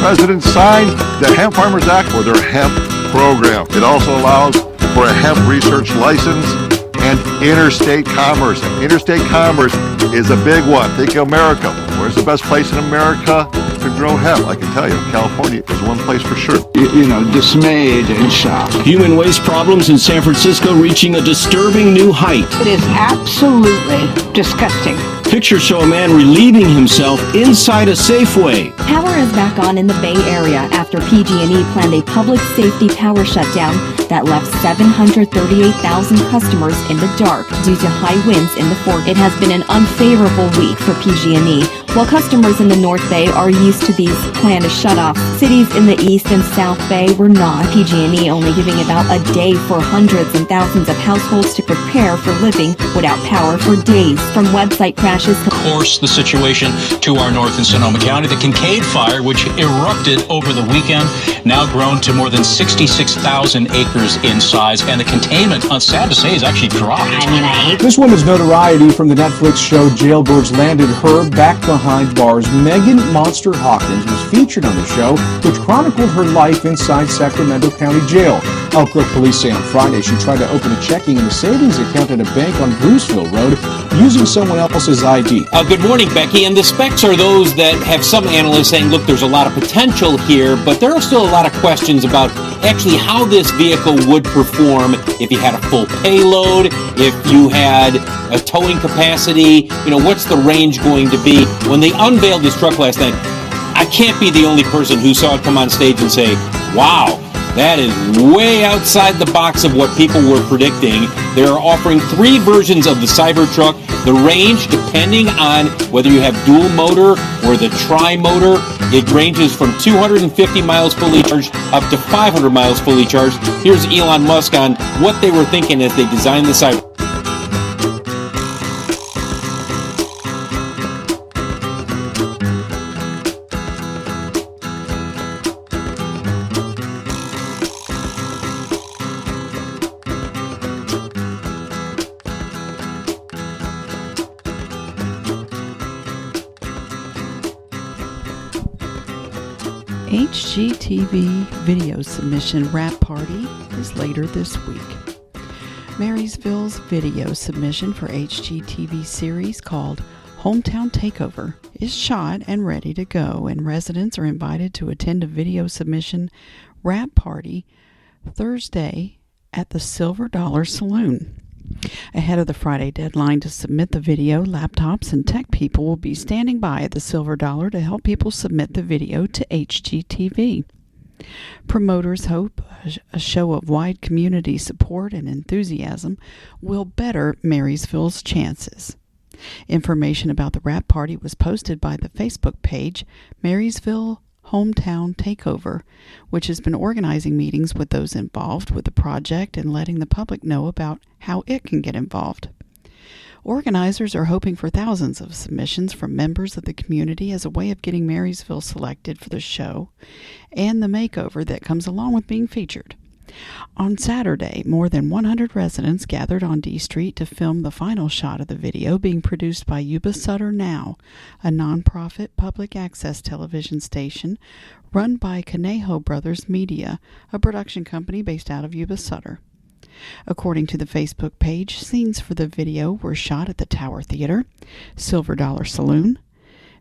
President signed the Hemp Farmers Act for their hemp program. It also allows for a hemp research license and interstate commerce. Interstate commerce is a big one. Think of America. Where's the best place in America to grow hemp? I can tell you, California is one place for sure. Dismayed and shocked. Human waste problems in San Francisco reaching a disturbing new height. It is absolutely disgusting. Pictures show a man relieving himself inside a Safeway. Power is back on in the Bay Area after PG&E planned a public safety power shutdown that left 738,000 customers in the dark due to high winds in the fork. It has been an unfavorable week for PG&E. While customers in the North Bay are used to these planned shutoffs, cities in the East and South Bay were not. PG&E only giving about a day for hundreds and thousands of households to prepare for living without power for days. From website crashes to... Of course, the situation to our north in Sonoma County, the Kincaid fire, which erupted over the weekend, now grown to more than 66,000 acres in size, and the containment, sad to say, is actually dropped. This woman's notoriety from the Netflix show Jailbirds landed her back behind bars. Megan Monster Hawkins was featured on the show, which chronicled her life inside Sacramento County Jail. Elk Grove police say on Friday she tried to open a checking and a savings account at a bank on Bruceville Road using someone else's ID. Good morning, Becky. And the specs are those that have some analysts saying, look, there's a lot of potential here, but there are still a lot of questions about actually how this vehicle would perform if you had a full payload, if you had a towing capacity, what's the range going to be? When they unveiled this truck last night, I can't be the only person who saw it come on stage and say, wow, that is way outside the box of what people were predicting. They are offering 3 versions of the Cybertruck. The range, depending on whether you have dual motor or the tri-motor, it ranges from 250 miles fully charged up to 500 miles fully charged. Here's Elon Musk on what they were thinking as they designed the Cybertruck. HGTV video submission wrap party is later this week. Marysville's video submission for HGTV series called Hometown Takeover is shot and ready to go, and residents are invited to attend a video submission wrap party Thursday at the Silver Dollar Saloon. Ahead of the Friday deadline to submit the video, laptops and tech people will be standing by at the Silver Dollar to help people submit the video to HGTV. Promoters hope a show of wide community support and enthusiasm will better Marysville's chances. Information about the wrap party was posted by the Facebook page Marysville Hometown Takeover, which has been organizing meetings with those involved with the project and letting the public know about how it can get involved. Organizers are hoping for thousands of submissions from members of the community as a way of getting Marysville selected for the show and the makeover that comes along with being featured. On Saturday, more than 100 residents gathered on D Street to film the final shot of the video being produced by Yuba Sutter Now, a nonprofit public access television station run by Conejo Brothers Media, a production company based out of Yuba Sutter. According to the Facebook page, scenes for the video were shot at the Tower Theater, Silver Dollar Saloon,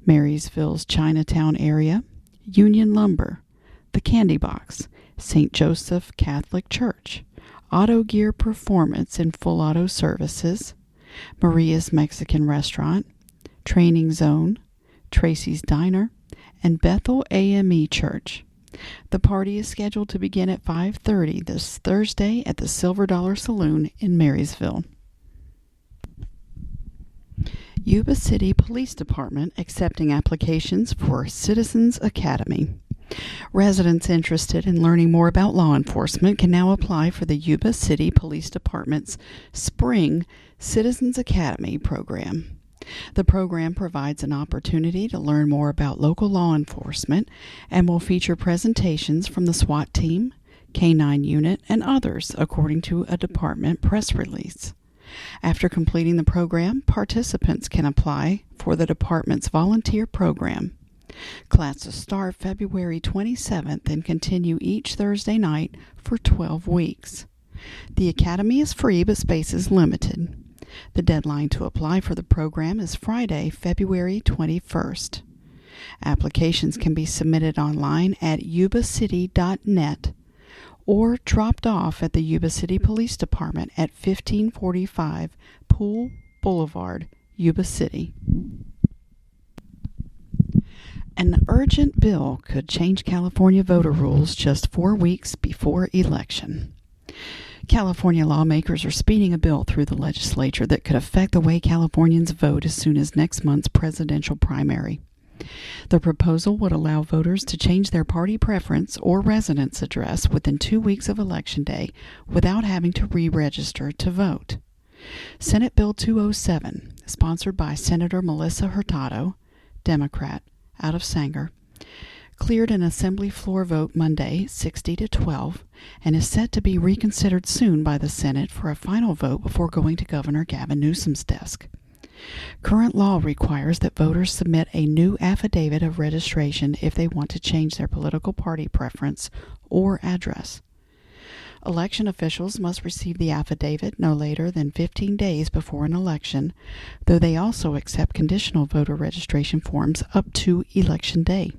Marysville's Chinatown area, Union Lumber, the Candy Box, St. Joseph Catholic Church, Auto Gear Performance and Full Auto Services, Maria's Mexican Restaurant, Training Zone, Tracy's Diner, and Bethel AME Church. The party is scheduled to begin at 5:30 this Thursday at the Silver Dollar Saloon in Marysville. Yuba City Police Department accepting applications for Citizens Academy. Residents interested in learning more about law enforcement can now apply for the Yuba City Police Department's Spring Citizens Academy program. The program provides an opportunity to learn more about local law enforcement and will feature presentations from the SWAT team, K-9 unit, and others, according to a department press release. After completing the program, participants can apply for the department's volunteer program. Classes start February 27th and continue each Thursday night for 12 weeks. The academy is free, but space is limited. The deadline to apply for the program is Friday, February 21st. Applications can be submitted online at yubacity.net or dropped off at the Yuba City Police Department at 1545 Pool Boulevard, Yuba City. An urgent bill could change California voter rules just 4 weeks before election. California lawmakers are speeding a bill through the legislature that could affect the way Californians vote as soon as next month's presidential primary. The proposal would allow voters to change their party preference or residence address within 2 weeks of Election Day without having to re-register to vote. Senate Bill 207, sponsored by Senator Melissa Hurtado, Democrat, out of Sanger, cleared an Assembly floor vote Monday, 60-12, and is set to be reconsidered soon by the Senate for a final vote before going to Governor Gavin Newsom's desk. Current law requires that voters submit a new affidavit of registration if they want to change their political party preference or address. Election officials must receive the affidavit no later than 15 days before an election, though they also accept conditional voter registration forms up to Election Day.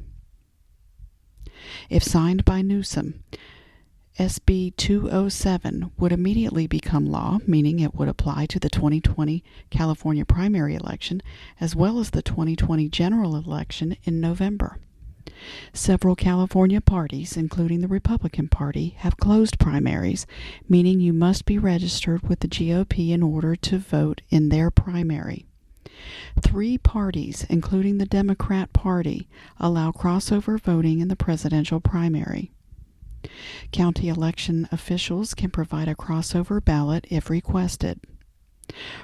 If signed by Newsom, SB 207 would immediately become law, meaning it would apply to the 2020 California primary election as well as the 2020 general election in November. Several California parties, including the Republican Party, have closed primaries, meaning you must be registered with the GOP in order to vote in their primary. 3 parties, including the Democrat Party, allow crossover voting in the presidential primary. County election officials can provide a crossover ballot if requested.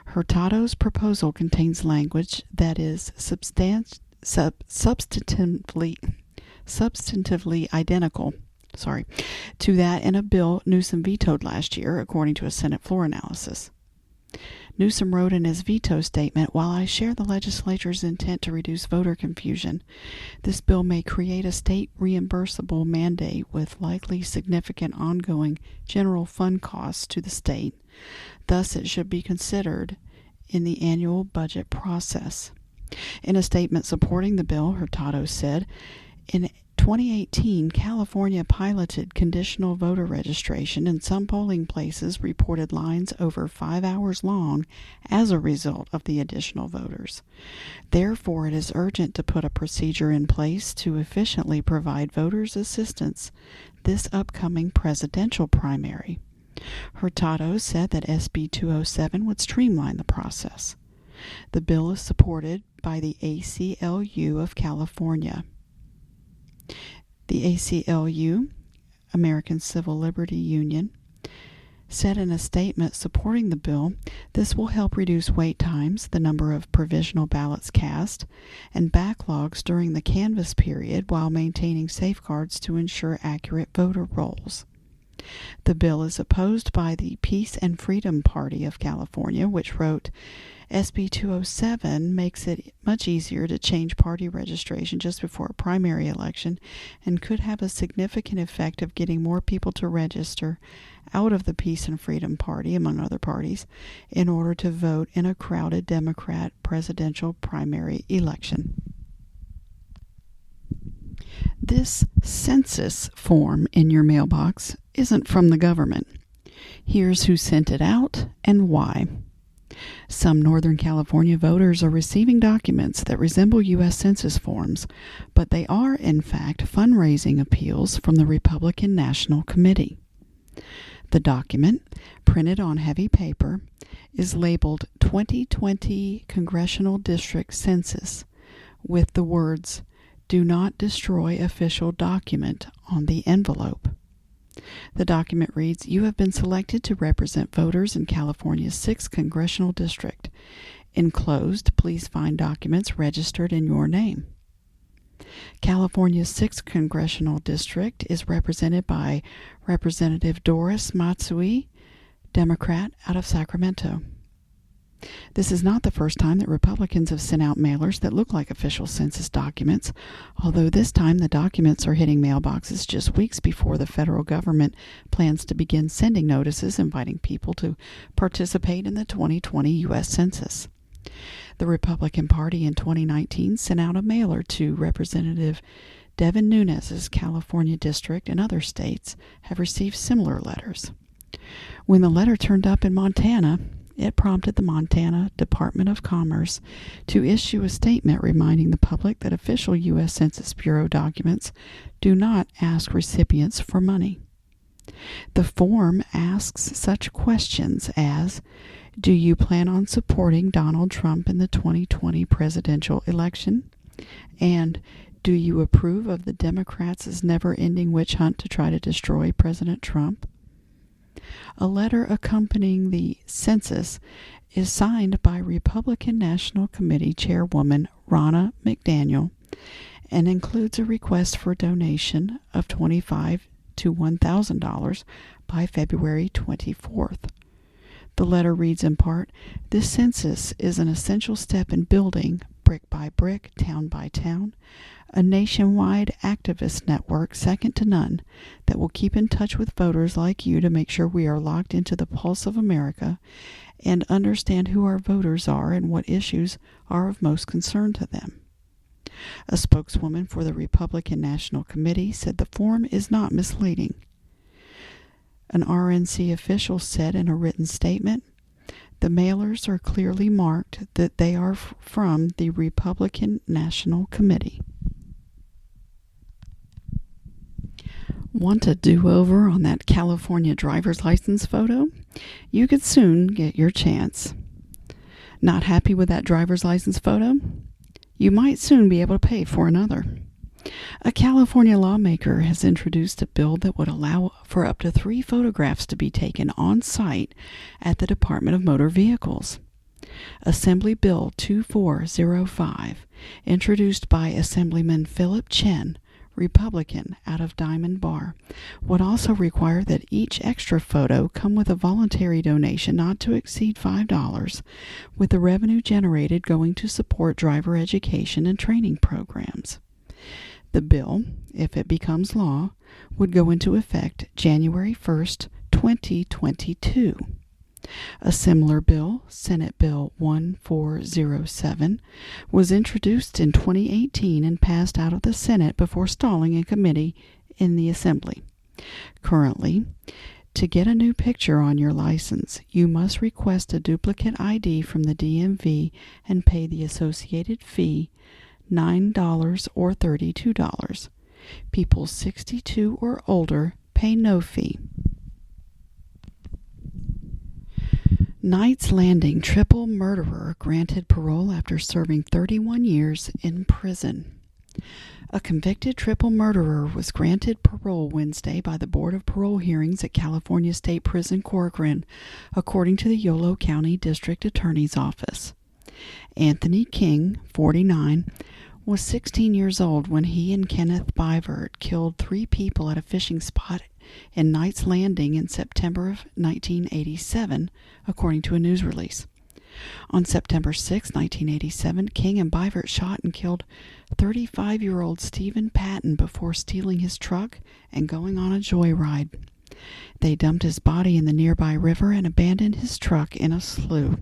Hurtado's proposal contains language that is substantively identical to that in a bill Newsom vetoed last year, according to a Senate floor analysis. Newsom wrote in his veto statement, "While I share the legislature's intent to reduce voter confusion, this bill may create a state reimbursable mandate with likely significant ongoing general fund costs to the state. Thus, it should be considered in the annual budget process." In a statement supporting the bill, Hurtado said, "In 2018, California piloted conditional voter registration, and some polling places reported lines over 5 hours long as a result of the additional voters. Therefore, it is urgent to put a procedure in place to efficiently provide voters assistance this upcoming presidential primary." Hurtado said that SB 207 would streamline the process. The bill is supported by the ACLU of California. The ACLU, American Civil Liberty Union, said in a statement supporting the bill, this will help reduce wait times, the number of provisional ballots cast, and backlogs during the canvass period while maintaining safeguards to ensure accurate voter rolls. The bill is opposed by the Peace and Freedom Party of California, which wrote, SB 207 makes it much easier to change party registration just before a primary election and could have a significant effect of getting more people to register out of the Peace and Freedom Party, among other parties, in order to vote in a crowded Democrat presidential primary election. This census form in your mailbox isn't from the government. Here's who sent it out and why. Some Northern California voters are receiving documents that resemble U.S. Census forms, but they are, in fact, fundraising appeals from the Republican National Committee. The document, printed on heavy paper, is labeled 2020 Congressional District Census with the words, "Do not destroy official document" on the envelope. The document reads, "You have been selected to represent voters in California's 6th Congressional District. Enclosed, please find documents registered in your name." California's 6th Congressional District is represented by Representative Doris Matsui, Democrat out of Sacramento. This is not the first time that Republicans have sent out mailers that look like official census documents, although this time the documents are hitting mailboxes just weeks before the federal government plans to begin sending notices inviting people to participate in the 2020 U.S. Census. The Republican Party in 2019 sent out a mailer to Representative Devin Nunes's California district, and other states have received similar letters. When the letter turned up in Montana, it prompted the Montana Department of Commerce to issue a statement reminding the public that official U.S. Census Bureau documents do not ask recipients for money. The form asks such questions as, do you plan on supporting Donald Trump in the 2020 presidential election? And do you approve of the Democrats' never-ending witch hunt to try to destroy President Trump? A letter accompanying the census is signed by Republican National Committee Chairwoman Ronna McDaniel and includes a request for a donation of $25 to $1,000 by February 24th. The letter reads in part, "This census is an essential step in building, brick by brick, town by town, a nationwide activist network second to none that will keep in touch with voters like you to make sure we are locked into the pulse of America and understand who our voters are and what issues are of most concern to them." A spokeswoman for the Republican National Committee said the form is not misleading. An RNC official said in a written statement, "The mailers are clearly marked that they are from the Republican National Committee." Want a do-over on that California driver's license photo? You could soon get your chance. Not happy with that driver's license photo? You might soon be able to pay for another. A California lawmaker has introduced a bill that would allow for up to 3 photographs to be taken on site at the Department of Motor Vehicles. Assembly Bill 2405, introduced by Assemblyman Philip Chen, Republican out of Diamond Bar, would also require that each extra photo come with a voluntary donation not to exceed $5, with the revenue generated going to support driver education and training programs. The bill, if it becomes law, would go into effect January 1st, 2022. A similar bill, Senate Bill 1407, was introduced in 2018 and passed out of the Senate before stalling in committee in the Assembly. Currently, to get a new picture on your license, you must request a duplicate ID from the DMV and pay the associated fee, $9 or $32. People 62 or older pay no fee. Knights Landing triple murderer granted parole after serving 31 years in prison. A convicted triple murderer was granted parole Wednesday by the Board of Parole Hearings at California State Prison Corcoran, according to the Yolo County District Attorney's Office. Anthony King, 49, was 16 years old when he and Kenneth Bivert killed 3 people at a fishing spot in Knights Landing in September of 1987, according to a news release. On September 6, 1987, King and Bivert shot and killed 35-year-old Stephen Patton before stealing his truck and going on a joyride. They dumped his body in the nearby river and abandoned his truck in a slough.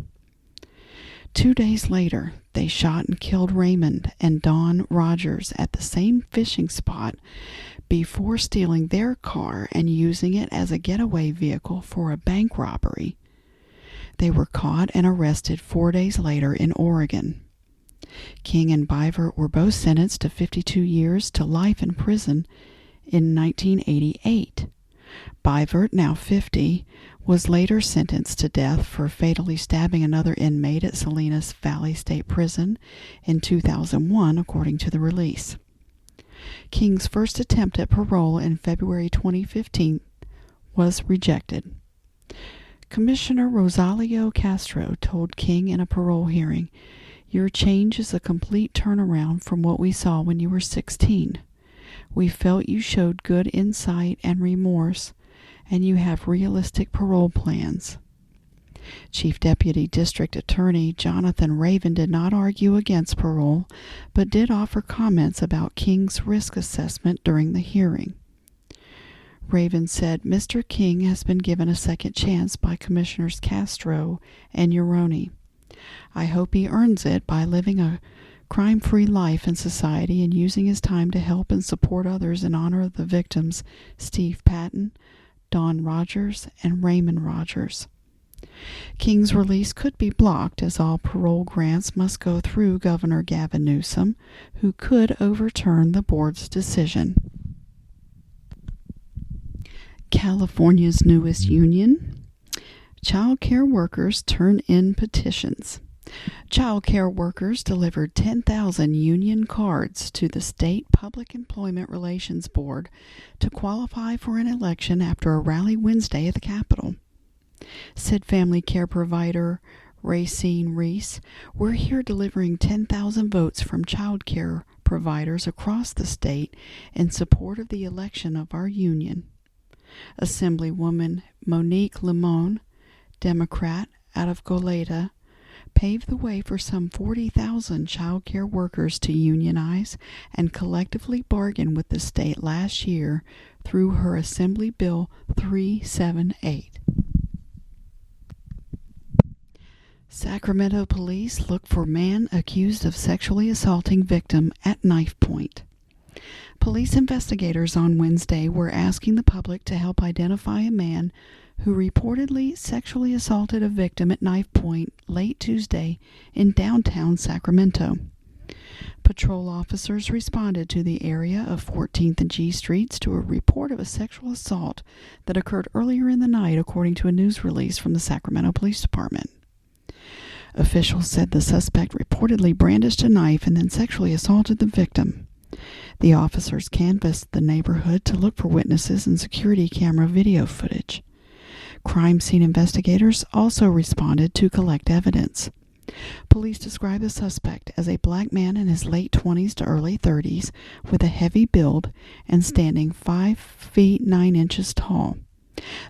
2 days later, they shot and killed Raymond and Dawn Rogers at the same fishing spot before stealing their car and using it as a getaway vehicle for a bank robbery. They were caught and arrested 4 days later in Oregon. King and Bivert were both sentenced to 52 years to life in prison in 1988. Bivert, now 50, was later sentenced to death for fatally stabbing another inmate at Salinas Valley State Prison in 2001, according to the release. King's first attempt at parole in February 2015 was rejected. Commissioner Rosalio Castro told King in a parole hearing, "Your change is a complete turnaround from what we saw when you were 16. We felt you showed good insight and remorse, and you have realistic parole plans." Chief Deputy District Attorney Jonathan Raven did not argue against parole, but did offer comments about King's risk assessment during the hearing. Raven said Mr. King has been given a second chance by Commissioners Castro and Uroni. I hope he earns it by living a crime-free life in society and using his time to help and support others in honor of the victims Steve Patton, Don Rogers, and Raymond Rogers. King's release could be blocked as all parole grants must go through Governor Gavin Newsom, who could overturn the board's decision. California's newest union. Child care workers turn in petitions. Child care workers delivered 10,000 union cards to the State Public Employment Relations Board to qualify for an election after a rally Wednesday at the Capitol. Said family care provider Racine Reese, "We're here delivering 10,000 votes from child care providers across the state in support of the election of our union." Assemblywoman Monique Limon, Democrat out of Goleta, paved the way for some 40,000 child care workers to unionize and collectively bargain with the state last year through her Assembly Bill 378. Sacramento police look for man accused of sexually assaulting victim at knife point. Police investigators on Wednesday were asking the public to help identify a man who reportedly sexually assaulted a victim at knife point late Tuesday in downtown Sacramento. Patrol officers responded to the area of 14th and G Streets to a report of a sexual assault that occurred earlier in the night, according to a news release from the Sacramento Police Department. Officials said the suspect reportedly brandished a knife and then sexually assaulted the victim. The officers canvassed the neighborhood to look for witnesses and security camera video footage. Crime scene investigators also responded to collect evidence. Police described the suspect as a black man in his late 20s to early 30s with a heavy build and standing 5 feet 9 inches tall.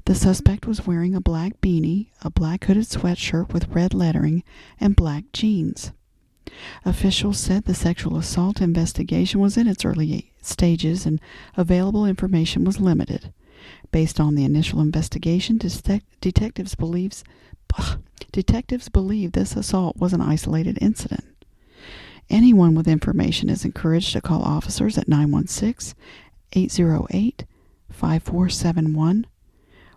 The suspect was wearing a black beanie, a black hooded sweatshirt with red lettering, and black jeans. Officials said the sexual assault investigation was in its early stages and available information was limited. Based on the initial investigation, detectives believe this assault was an isolated incident. Anyone with information is encouraged to call officers at 916-808-5471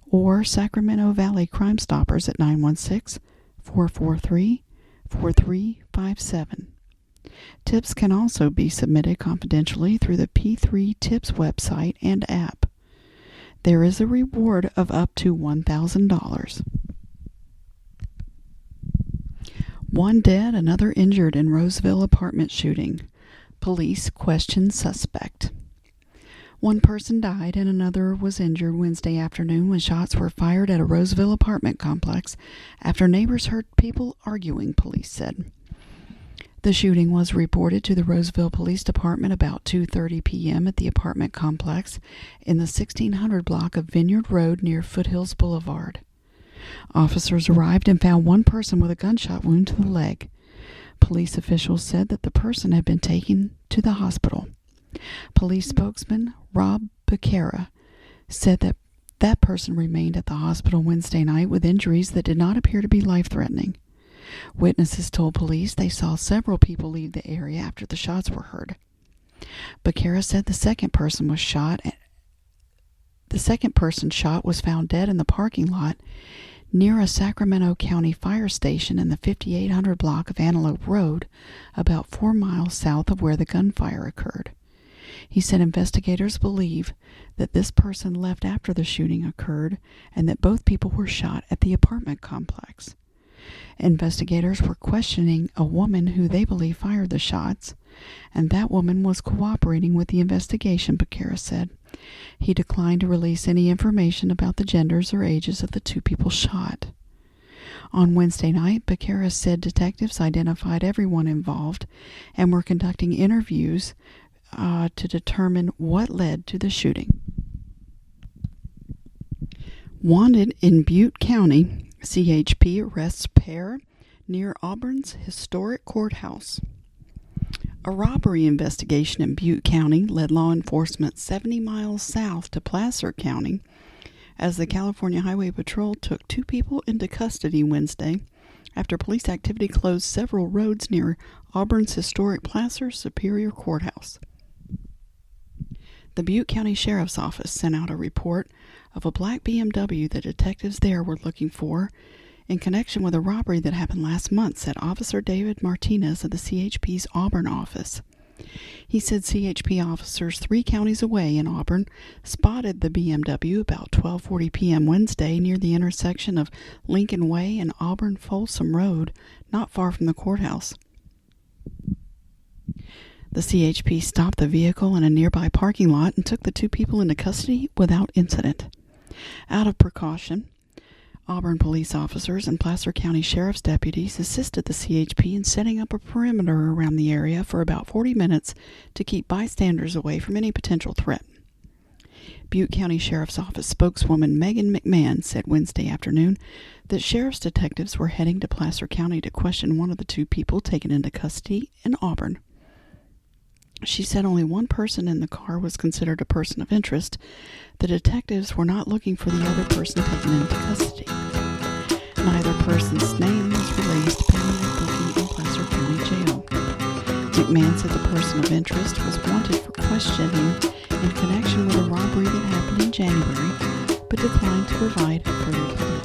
or Sacramento Valley Crime Stoppers at 916-443-4357. Tips can also be submitted confidentially through the P3 Tips website and app. There is a reward of up to $1,000. One dead, another injured in Roseville apartment shooting. Police question suspect. One person died and another was injured Wednesday afternoon when shots were fired at a Roseville apartment complex after neighbors heard people arguing, police said. The shooting was reported to the Roseville Police Department about 2:30 p.m. at the apartment complex in the 1600 block of Vineyard Road near Foothills Boulevard. Officers arrived and found one person with a gunshot wound to the leg. Police officials said that the person had been taken to the hospital. Police spokesman Rob Becerra said that that person remained at the hospital Wednesday night with injuries that did not appear to be life-threatening. Witnesses told police they saw several people leave the area after the shots were heard. Becerra said the second person shot was found dead in the parking lot near a Sacramento County fire station in the 5800 block of Antelope Road, about 4 miles south of where the gunfire occurred. He said investigators believe that this person left after the shooting occurred and that both people were shot at the apartment complex. Investigators were questioning a woman who they believe fired the shots, and that woman was cooperating with the investigation, Becerra said. He declined to release any information about the genders or ages of the two people shot. On Wednesday night, Becerra said detectives identified everyone involved and were conducting interviews to determine what led to the shooting. Wanted in Butte County, CHP arrests pair near Auburn's historic courthouse. A robbery investigation in Butte County led law enforcement 70 miles south to Placer County as the California Highway Patrol took 2 people into custody Wednesday after police activity closed several roads near Auburn's historic Placer Superior Courthouse. The Butte County Sheriff's Office sent out a report of a black BMW that detectives there were looking for in connection with a robbery that happened last month, said Officer David Martinez of the CHP's Auburn office. He said CHP officers 3 counties away in Auburn spotted the BMW about 12:40 p.m. Wednesday near the intersection of Lincoln Way and Auburn-Folsom Road, not far from the courthouse. The CHP stopped the vehicle in a nearby parking lot and took the 2 people into custody without incident. Out of precaution, Auburn police officers and Placer County Sheriff's deputies assisted the CHP in setting up a perimeter around the area for about 40 minutes to keep bystanders away from any potential threat. Butte County Sheriff's Office spokeswoman Megan McMahon said Wednesday afternoon that sheriff's detectives were heading to Placer County to question one of the 2 people taken into custody in Auburn. She said only one person in the car was considered a person of interest. The detectives were not looking for the other person taken into custody. Neither person's name was released pending a booking in Placer County Jail. McMahon said the person of interest was wanted for questioning in connection with a robbery that happened in January, but declined to provide further details.